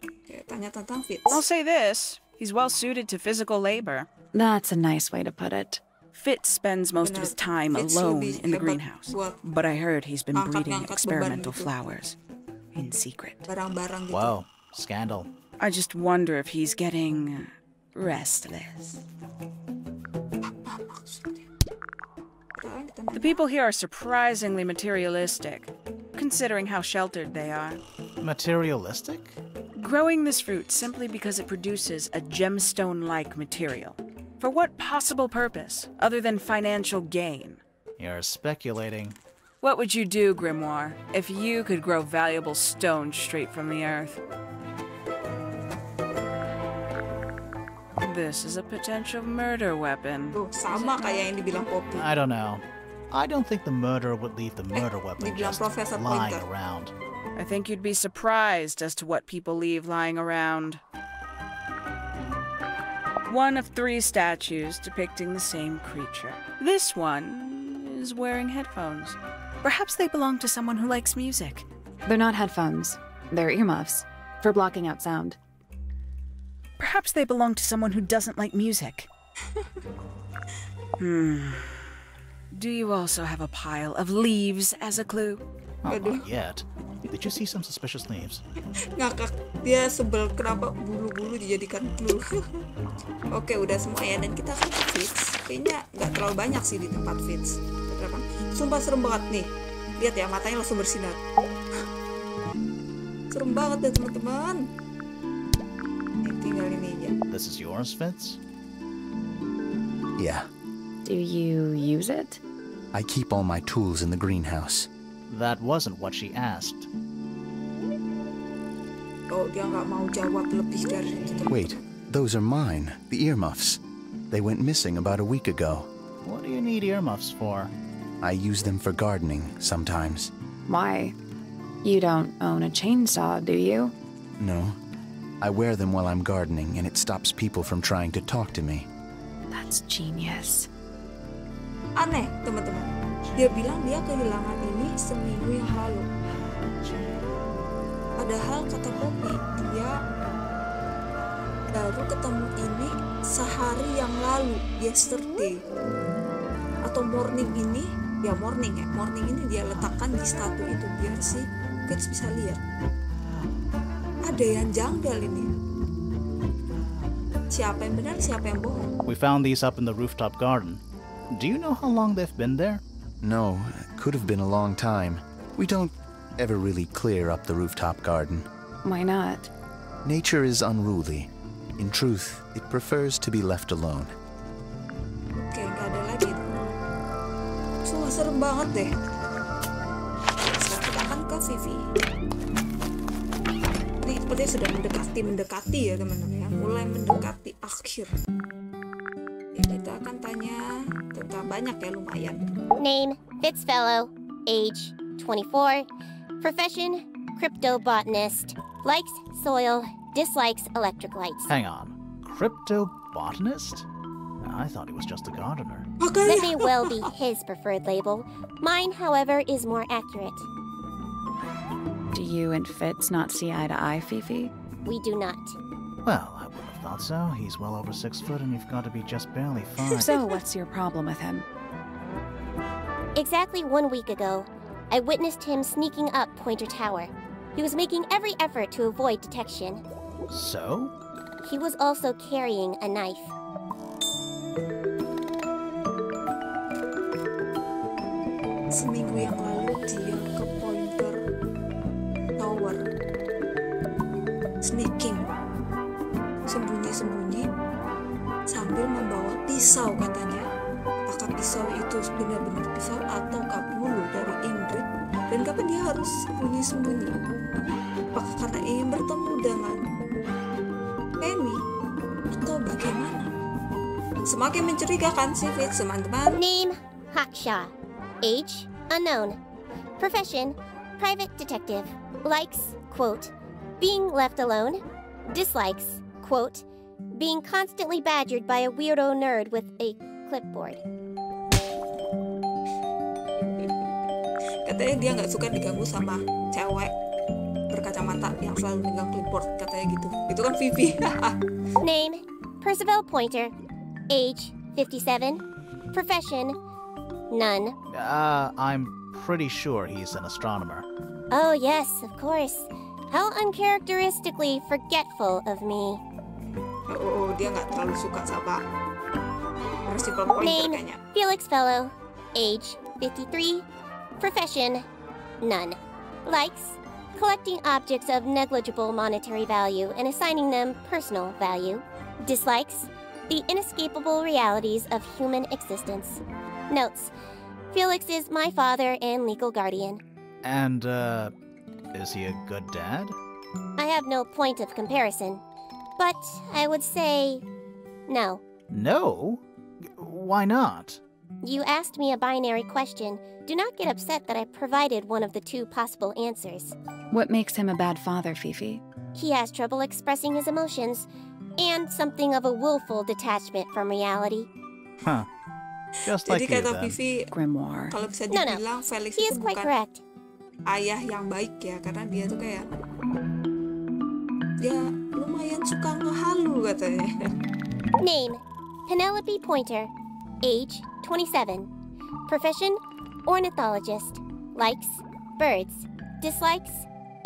Speaker 1: Oke, tanya tentang Fitz.
Speaker 7: I'll say this, he's well suited to physical labor.
Speaker 4: That's a nice way to put it.
Speaker 7: Fitz spends most of his time
Speaker 1: Fitz
Speaker 7: alone
Speaker 1: lebih
Speaker 7: in the
Speaker 1: hebat
Speaker 7: greenhouse,
Speaker 1: buat
Speaker 7: but I heard he's been breeding
Speaker 1: angkat-ngangkat
Speaker 7: experimental
Speaker 1: beban gitu.
Speaker 7: flowers in secret.
Speaker 1: Barang-barang gitu.
Speaker 2: Whoa, scandal.
Speaker 7: I just wonder if he's getting restless.
Speaker 1: Apa maksudnya?
Speaker 7: The people here are surprisingly materialistic, considering how sheltered they are.
Speaker 2: Materialistic?
Speaker 7: Growing this fruit simply because it produces a gemstone-like material. For what possible purpose, other than financial gain?
Speaker 2: You're speculating.
Speaker 7: What would you do, Grimoire, if you could grow valuable stones straight from the earth? This is a potential murder weapon.
Speaker 1: Tuh, sama kayak yang dibilang Poppy.
Speaker 2: I don't know. I don't think the murderer would leave the murder weapon
Speaker 1: dibilang
Speaker 2: just
Speaker 1: Professor
Speaker 2: lying
Speaker 1: Pointer.
Speaker 2: around.
Speaker 7: I think you'd be surprised as to what people leave lying around. One of 3 statues depicting the same creature. This one is wearing headphones. Perhaps they belong to someone who likes music.
Speaker 3: They're not headphones. They're earmuffs for blocking out sound.
Speaker 7: Perhaps they belong to someone who doesn't like music. Do you also have a pile of leaves as a clue?
Speaker 2: Oh, not yet. Did you see some suspicious leaves?
Speaker 1: Ngakak, dia sebel kenapa bulu-bulu dijadikan clue. Oke, udah semua ya dan kita akan ke Fitz. Kayaknya nggak terlalu banyak sih di tempat Fitz. Sumpah serem banget nih. Lihat ya, matanya langsung bersinar. Serem banget deh teman-teman. Tinggal ini aja.
Speaker 2: This is yours, Fitz?
Speaker 8: Yeah,
Speaker 3: Do you use it?
Speaker 8: I keep all my tools in the greenhouse.
Speaker 2: That wasn't what she asked.
Speaker 1: Oh, dia nggak mau jawab lebih dari itu.
Speaker 8: Wait, those are mine, the earmuffs. They went missing about a week ago.
Speaker 2: What do you need earmuffs for?
Speaker 8: I use them for gardening sometimes.
Speaker 3: Why? You don't own a chainsaw, do you?
Speaker 8: No, I wear them while I'm gardening and it stops people from trying to talk to me.
Speaker 3: That's genius.
Speaker 1: Aneh, teman-teman. Dia bilang dia kehilangan ini seminggu yang lalu. Padahal kata Poppy, dia baru ketemu ini sehari yang lalu, yesterday. Atau morning ini, ya morning ini dia letakkan di statu itu biar si Fitz bisa lihat. Ada yang janggal ini. Siapa yang benar, siapa yang bohong?
Speaker 2: We found these up in the rooftop garden. Do you know how long they've been there?
Speaker 8: No, it could have been a long time. We don't ever really clear up the rooftop garden.
Speaker 3: Why not?
Speaker 8: Nature is unruly. In truth, it prefers to be left alone.
Speaker 1: Oke, nggak ada lagi. Wah, serem banget deh. Sekarang kita akan ke Vivi. Ini sepertinya sudah mendekati ya teman-teman ya. Mulai mendekati akhir. Ya, kita akan tanya tentang banyak ya, lumayan.
Speaker 9: Name, Fellow. Age, 24. Profession, cryptobotanist. Likes soil, dislikes electric lights.
Speaker 2: Hang on. Cryptobotanist? I thought he was just a gardener.
Speaker 9: That may well be his preferred label. Mine, however, is more accurate.
Speaker 3: Do you and Fitz not see eye to eye, Fifi?
Speaker 9: We do not.
Speaker 2: Well, I wouldn't have thought so. He's well over 6 foot and you've got to be just barely 5.
Speaker 3: So what's your problem with him?
Speaker 9: Exactly 1 week ago, I witnessed him sneaking up Pointer Tower. He was making every effort to avoid detection.
Speaker 2: So?
Speaker 9: He was also carrying a knife.
Speaker 1: Seminggu yang lalu dia ke Pointer Tower, sneaking, sembunyi-sembunyi sambil membawa pisau katanya. Apakah pisau itu benar-benar pisau atau bulu dari Ingrid? Dan kapan dia harus sembunyi-sembunyi? Apakah karena ingin bertemu dengan Penny atau bagaimana? Semakin mencurigakan si Fitz, teman-teman.
Speaker 9: Name, Haksha. Age, unknown. Profession, private detective. Likes, quote, being left alone. Dislikes, quote, being constantly badgered by a weirdo nerd with a clipboard.
Speaker 1: Katanya dia nggak suka diganggu sama cewek berkacamata yang selalu megang clipboard, katanya gitu. Itu kan Vivi.
Speaker 9: Name, Percival Pointer. Age, 57. Profession, none.
Speaker 2: I'm pretty sure he's an astronomer.
Speaker 9: Oh yes, of course. How uncharacteristically forgetful of me.
Speaker 1: Oh, dia nggak terlalu suka sama Percival Pointer
Speaker 9: Name,
Speaker 1: kayaknya.
Speaker 9: Fellow. Age, 53. Profession, none. Likes, collecting objects of negligible monetary value and assigning them personal value. Dislikes, the inescapable realities of human existence. Notes, Felix is my father and legal guardian.
Speaker 2: And, is he a good dad?
Speaker 9: I have no point of comparison, but I would say no.
Speaker 2: No? Why not?
Speaker 9: You asked me a binary question. Do not get upset that I provided one of the two possible answers.
Speaker 3: What makes him a bad father, Fifi?
Speaker 9: He has trouble expressing his emotions, and something of a willful detachment from reality.
Speaker 2: Huh. Just like
Speaker 1: Jadi
Speaker 2: you,
Speaker 1: kata
Speaker 2: then.
Speaker 1: Vivi,
Speaker 3: Grimoire.
Speaker 1: kalau bisa
Speaker 9: No,
Speaker 1: dibilang Felix
Speaker 9: He
Speaker 1: itu
Speaker 9: is quite
Speaker 1: bukan
Speaker 9: correct.
Speaker 1: ayah yang baik ya, karena dia tuh kayak dia lumayan suka ngehalu katanya.
Speaker 9: Name, Penelope Pointer. Age, 27. Profession, ornithologist. Likes, birds. Dislikes,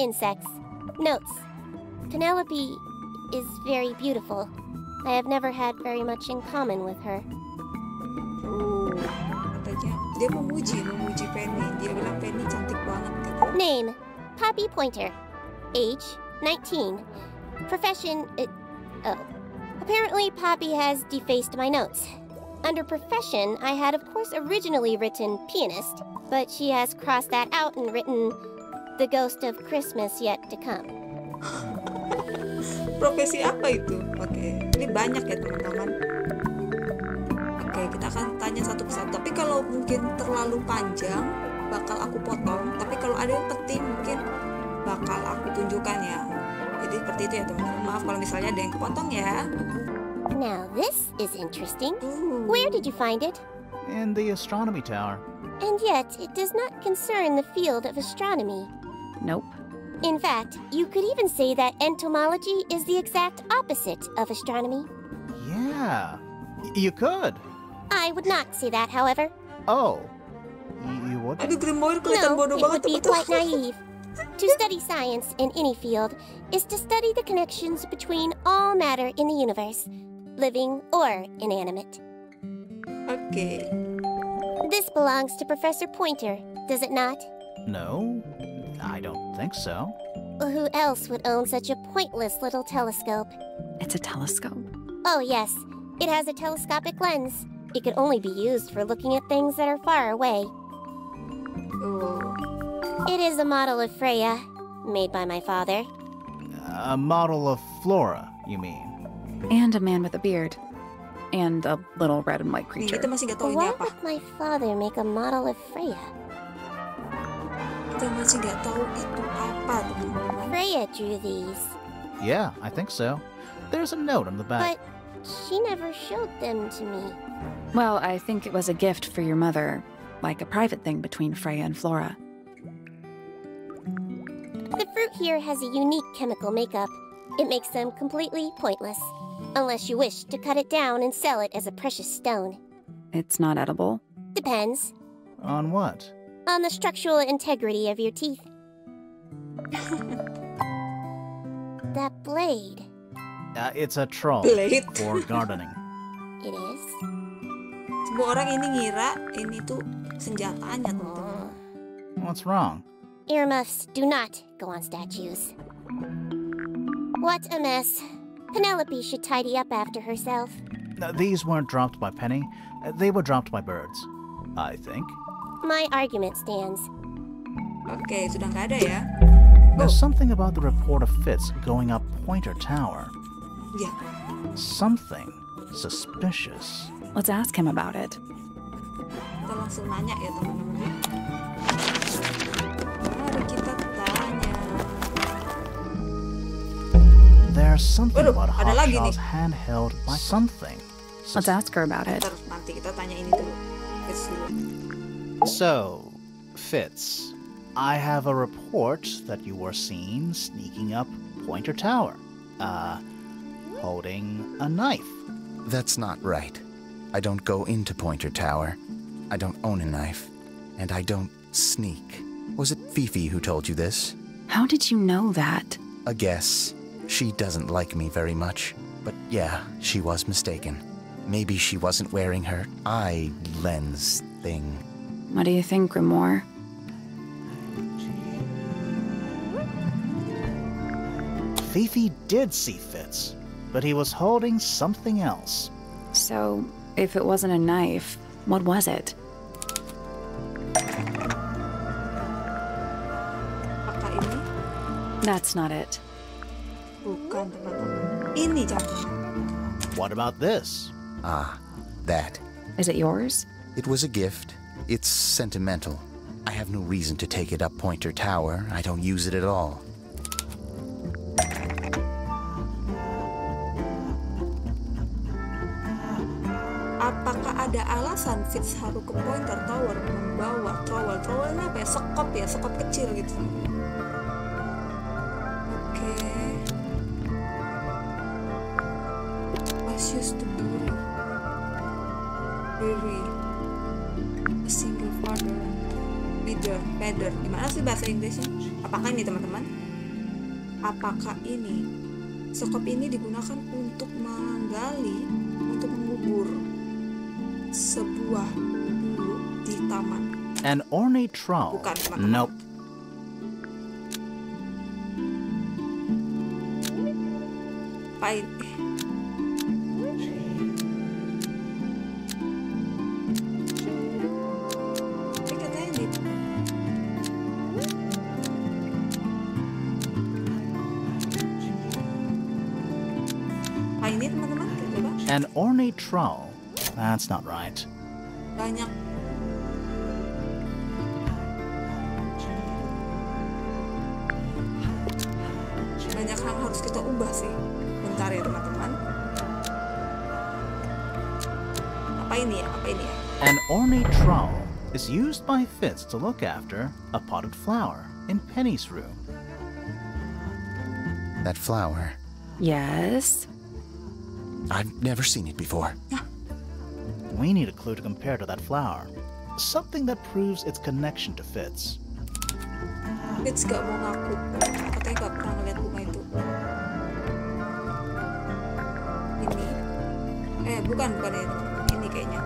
Speaker 9: insects. Notes, Penelope is very beautiful. I have never had very much in common with her.
Speaker 1: Katanya dia memuji Penny. Dia bilang Penny cantik banget katanya.
Speaker 9: Name, Poppy Pointer. Age, 19. Profession, apparently Poppy has defaced my notes. Under profession, I had of course originally written pianist, but she has crossed that out and written the ghost of Christmas yet to come.
Speaker 1: Profesi apa itu? Oke, ini banyak ya teman-teman. Oke, kita akan tanya satu persatu. Tapi kalau mungkin terlalu panjang, bakal aku potong. Tapi kalau ada yang penting, mungkin bakal aku tunjukkan ya. Jadi seperti itu ya teman-teman. Maaf kalau misalnya ada yang kepotong ya.
Speaker 9: Now this is interesting. Where did you find it?
Speaker 2: In the astronomy tower.
Speaker 9: And yet, it does not concern the field of astronomy.
Speaker 3: Nope.
Speaker 9: In fact, you could even say that entomology is the exact opposite of astronomy.
Speaker 2: Yeah, you could.
Speaker 9: I would not say that, however.
Speaker 2: Oh, you would?
Speaker 1: Aduh, Grimoire kelihatan
Speaker 9: No,
Speaker 1: bodoh
Speaker 9: it
Speaker 1: banget
Speaker 9: would be
Speaker 1: teman-teman.
Speaker 9: quite naive. To study science in any field is to study the connections between all matter in the universe, living or inanimate.
Speaker 1: Oke.
Speaker 9: This belongs to Professor Pointer, does it not?
Speaker 2: No, I don't think so.
Speaker 9: Who else would own such a pointless little telescope?
Speaker 3: It's a telescope.
Speaker 9: Oh, yes. It has a telescopic lens. It could only be used for looking at things that are far away.
Speaker 1: Oh.
Speaker 9: It is a model of Freya, made by my father.
Speaker 2: A model of Flora, you mean?
Speaker 3: And a man with a beard. And a little red and white
Speaker 1: Nih,
Speaker 3: creature.
Speaker 1: kita masih nggak tahu ini
Speaker 9: Why
Speaker 1: apa.
Speaker 9: would my father make a model of Freya?
Speaker 1: Kita masih nggak tahu itu apa, teman-teman.
Speaker 9: Freya drew these,
Speaker 2: Yeah, I think so. There's a note on the back.
Speaker 9: but she never showed them to me.
Speaker 3: Well, I think it was a gift for your mother, like a private thing between Freya and Flora.
Speaker 9: The fruit here has a unique chemical makeup. It makes them completely pointless, unless you wish to cut it down and sell it as a precious stone.
Speaker 3: It's not edible.
Speaker 9: Depends
Speaker 2: On what?
Speaker 9: on the structural integrity of your teeth. That blade,
Speaker 2: It's a troll
Speaker 1: Blade.
Speaker 2: for gardening.
Speaker 9: it is.
Speaker 1: Semua orang ini ngira ini tuh senjatanya, teman-teman.
Speaker 2: What's wrong?
Speaker 9: Earmuffs do not go on statues. What a mess. Penelope should tidy up after herself.
Speaker 2: These weren't dropped by Penny. They were dropped by birds, I think.
Speaker 9: My argument stands.
Speaker 1: Oke, sudah nggak ada ya?
Speaker 2: There's something about the report of Fitz going up Pointer Tower.
Speaker 1: Ya,
Speaker 2: Something suspicious.
Speaker 3: Let's ask him about it.
Speaker 1: kita langsung nanya ya, teman-teman. Mari kita tanya.
Speaker 2: There's something
Speaker 1: Waduh,
Speaker 2: about
Speaker 1: ada lagi
Speaker 2: Hawkshaw's
Speaker 1: nih.
Speaker 2: hand held by something.
Speaker 3: Let's ask her about it.
Speaker 1: Ntar nanti kita tanya ini dulu. Fitz dulu.
Speaker 2: So, Fitz, I have a report that you were seen sneaking up Pointer Tower, holding a knife.
Speaker 8: That's not right. I don't go into Pointer Tower. I don't own a knife. And I don't sneak. Was it Fifi who told you this?
Speaker 3: How did you know that?
Speaker 8: A guess. She doesn't like me very much. But yeah, she was mistaken. Maybe she wasn't wearing her eye lens thing.
Speaker 3: What do you think, Grimoire?
Speaker 2: Fifi did see Fitz, but he was holding something else.
Speaker 3: So, if it wasn't a knife, what was it?
Speaker 1: Apakah ini?
Speaker 3: That's not it.
Speaker 1: Bukan, teman-teman. Ini jangan.
Speaker 2: What about this?
Speaker 8: Ah, that.
Speaker 3: Is it yours?
Speaker 8: It was a gift. It's sentimental. I have no reason to take it up Pointer Tower. I don't use it at all.
Speaker 1: Apakah ada alasan Fitz harus ke Pointer Tower membawa trowel? Trowel ini apa ya? Sekop ya? Sekop kecil gitu. Oke. Was used to bury a single father. Feather. Gimana sih bahasa Inggrisnya? Apakah ini, teman-teman? Apakah ini? Sekop ini digunakan untuk menggali, untuk mengubur sebuah bulu di taman.
Speaker 2: An ornate trowel.
Speaker 1: Bukan, teman-teman.
Speaker 2: Nope.
Speaker 1: Apa ini? Katanya di apa ini, teman-teman? Kita coba.
Speaker 2: An ornate trowel. That's not right.
Speaker 1: Banyak hal harus kita ubah sih. Bentar ya, teman-teman. Apa ini ya?
Speaker 2: An ornate trowel is used by Fitz to look after a potted flower in Penny's room.
Speaker 8: That flower.
Speaker 3: Yes?
Speaker 8: I've never seen it before.
Speaker 2: We need a clue to compare to that flower. Something that proves its connection to Fitz.
Speaker 1: Fitz gak mau ngaku. Katanya gak pernah ngeliat bunga itu. Ini. Bukan ya. Ini kayaknya.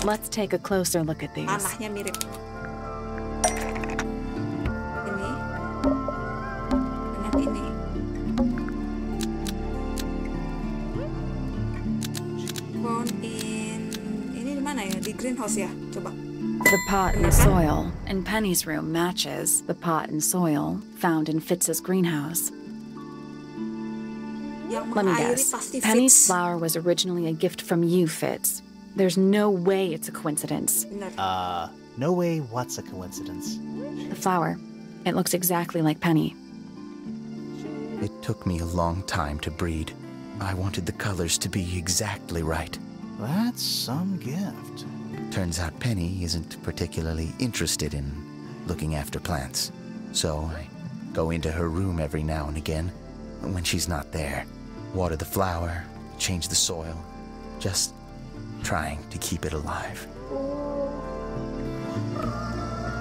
Speaker 3: Let's take a closer look at these.
Speaker 1: Tanahnya mirip. Ini. Dan ini. Found in... Ini di mana ya? Di greenhouse ya? Coba.
Speaker 3: The pot and soil in Penny's room matches the pot and soil found in Fitz's greenhouse. Let me guess. Penny's flower was originally a gift from you, Fitz. There's no way it's a coincidence.
Speaker 2: No way what's a coincidence?
Speaker 3: The flower. It looks exactly like Penny.
Speaker 8: It took me a long time to breed. I wanted the colors to be exactly right.
Speaker 2: That's some gift.
Speaker 8: Turns out Penny isn't particularly interested in looking after plants. So I go into her room every now and again, when she's not there. Water the flower, change the soil, just trying to keep it alive.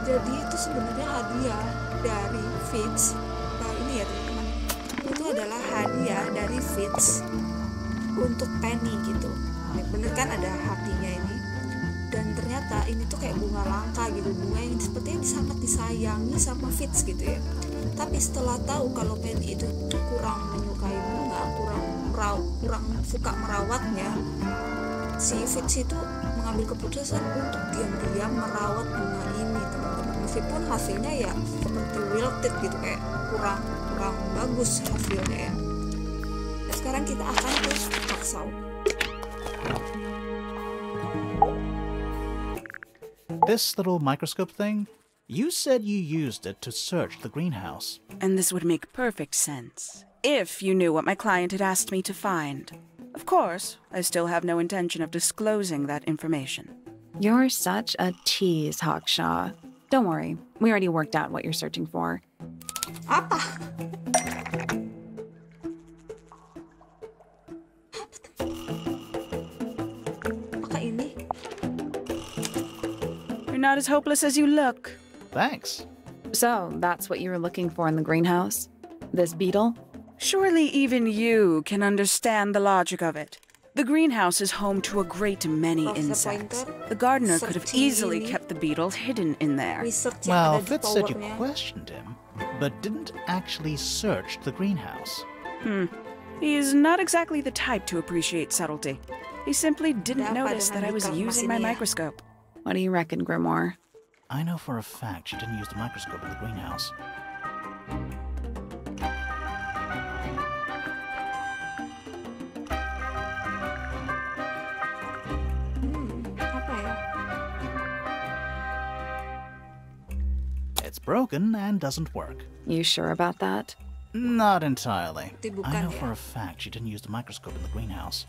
Speaker 1: Jadi itu sebenarnya hadiah dari Fitz. Ini ya teman-teman. Itu adalah hadiah dari Fitz untuk Penny gitu. Bener kan ada hatinya ini. Dan ternyata ini tuh kayak bunga langka gitu, bunga yang sepertinya sangat disayangi sama Fitz gitu ya. Tapi setelah tahu kalau Penny itu kurang menyukai bunga, kurang suka merawatnya, si Fitz itu mengambil keputusan untuk diam-diam merawat bunga ini, teman-teman. Meskipun hasilnya ya seperti wilted gitu, kayak kurang bagus hasilnya ya. Dan sekarang kita akan terus paksa.
Speaker 2: This little microscope thing, you said you used it to search the greenhouse.
Speaker 7: And this would make perfect sense, if you knew what my client had asked me to find. Of course, I still have no intention of disclosing that information.
Speaker 3: You're such a tease, Hawkshaw. Don't worry, we already worked out what you're searching for.
Speaker 1: Apa? Apakah ini?
Speaker 7: You're not as hopeless as you look.
Speaker 2: Thanks.
Speaker 3: So, that's what you were looking for in the greenhouse? This beetle?
Speaker 7: Surely even you can understand the logic of it. The greenhouse is home to a great many insects. The gardener could have easily kept the beetle hidden in there.
Speaker 2: Well, Fitz said you questioned him, but didn't actually search the greenhouse.
Speaker 7: He is not exactly the type to appreciate subtlety. He simply didn't notice that I was using my microscope.
Speaker 3: What do you reckon, Grimoire?
Speaker 2: I know for a fact she didn't use the microscope in the greenhouse. It's broken and doesn't work.
Speaker 3: You sure about that?
Speaker 2: Not entirely. I know for a fact she didn't use the microscope in the greenhouse.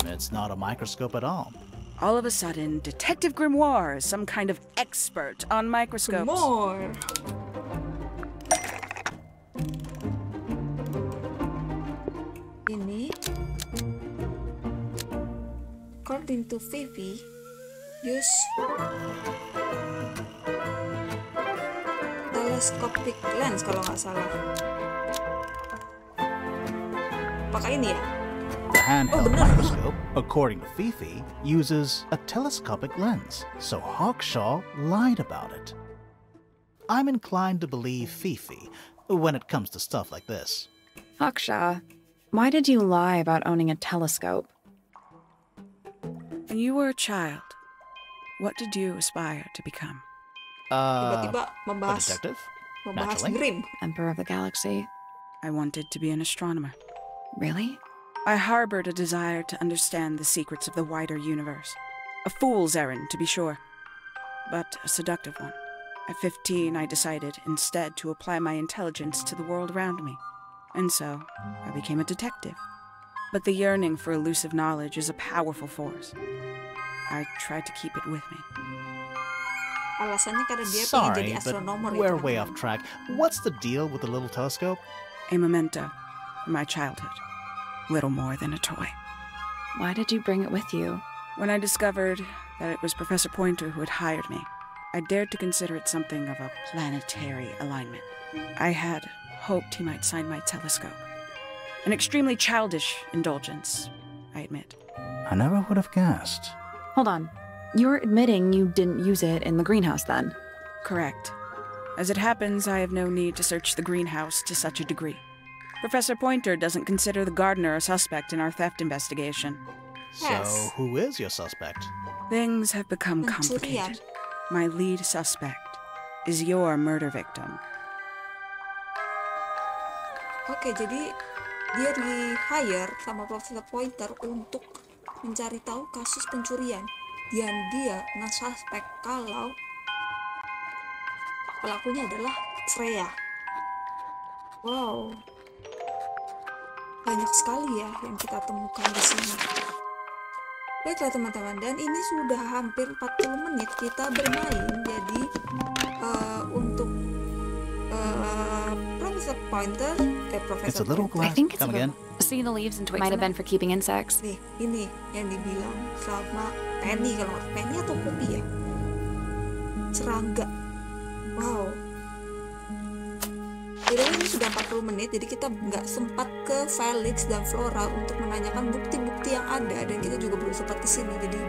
Speaker 2: It's not a microscope at all.
Speaker 7: All of a sudden, Detective Grimoire is some kind of expert on microscopes.
Speaker 1: More. Ini. According to Vivi, use telescopic lens kalau nggak salah. Pakai ini ya?
Speaker 2: The handheld microscope, according to Fifi, uses a telescopic lens, so Hawkshaw lied about it. I'm inclined to believe Fifi when it comes to stuff like this.
Speaker 3: Hawkshaw, why did you lie about owning a telescope?
Speaker 7: When you were a child, what did you aspire to become?
Speaker 1: Tiba-tiba
Speaker 2: A
Speaker 1: membahas
Speaker 2: detective?
Speaker 1: Dream.
Speaker 3: Emperor of the Galaxy?
Speaker 7: I wanted to be an astronomer.
Speaker 3: Really?
Speaker 7: I harbored a desire to understand the secrets of the wider universe. A fool's errand, to be sure, but a seductive one. At 15, I decided instead to apply my intelligence to the world around me. And so, I became a detective. But the yearning for elusive knowledge is a powerful force. I tried to keep it with me.
Speaker 1: Alasannya karena dia pengen jadi
Speaker 2: Sorry, but
Speaker 1: astronomer ya,
Speaker 2: we're way
Speaker 1: teman-teman.
Speaker 2: off track. What's the deal with the little telescope?
Speaker 7: A memento from my childhood. Little more than a toy.
Speaker 3: Why did you bring it with you?
Speaker 7: When I discovered that it was Professor Pointer who had hired me, I dared to consider it something of a planetary alignment. I had hoped he might sign my telescope. An extremely childish indulgence, I admit.
Speaker 2: I never would have guessed.
Speaker 3: Hold on. You're admitting you didn't use it in the greenhouse then?
Speaker 7: Correct. As it happens, I have no need to search the greenhouse to such a degree. Professor Pointer doesn't consider the gardener a suspect in our theft investigation.
Speaker 1: Yes.
Speaker 2: So, who is your suspect?
Speaker 7: Things have become
Speaker 1: Pencurian.
Speaker 7: complicated. My lead suspect is your murder victim.
Speaker 1: Oke, jadi dia di-hire sama Profesor Pointer untuk mencari tahu kasus pencurian. Dan dia nge-suspek kalau pelakunya adalah Freya. Wow. Banyak sekali ya yang kita temukan di sini. Baiklah teman-teman, dan ini sudah hampir 40 menit kita bermain. Jadi untuk Profesor Pointer,
Speaker 2: It's a little
Speaker 3: I
Speaker 2: glass.
Speaker 3: think it's
Speaker 2: Come
Speaker 3: a
Speaker 2: again.
Speaker 3: See the leaves and twigs might have been for keeping insects.
Speaker 1: Nih, ini yang dibilang sama Penny, kalau nggak Penny atau Poppy ya. Serangga. Wow. Jadi ini sudah 40 menit, jadi kita nggak sempat ke Felix dan Flora untuk menanyakan bukti-bukti yang ada, dan kita juga belum sempat ke sini. Jadi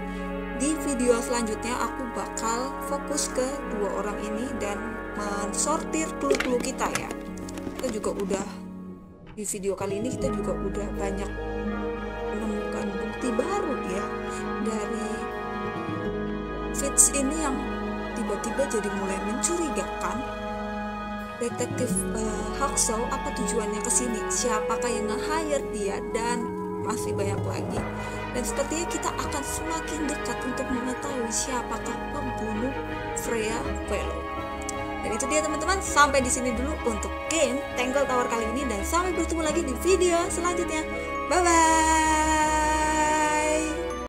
Speaker 1: di video selanjutnya aku bakal fokus ke dua orang ini dan mensortir clue-clue kita ya. Kita juga udah di video kali ini kita juga udah banyak menemukan bukti baru ya dari Fitz ini yang tiba-tiba jadi mulai mencurigakan. Detektif Hacksaw, apa tujuannya ke sini? Siapakah yang nge-hire dia? Dan masih banyak lagi. Dan sepertinya kita akan semakin dekat untuk mengetahui siapakah pembunuh Freya Fellow. Dan itu dia teman-teman, sampai di sini dulu untuk game Tangle Tower kali ini, dan sampai bertemu lagi di video selanjutnya. Bye bye.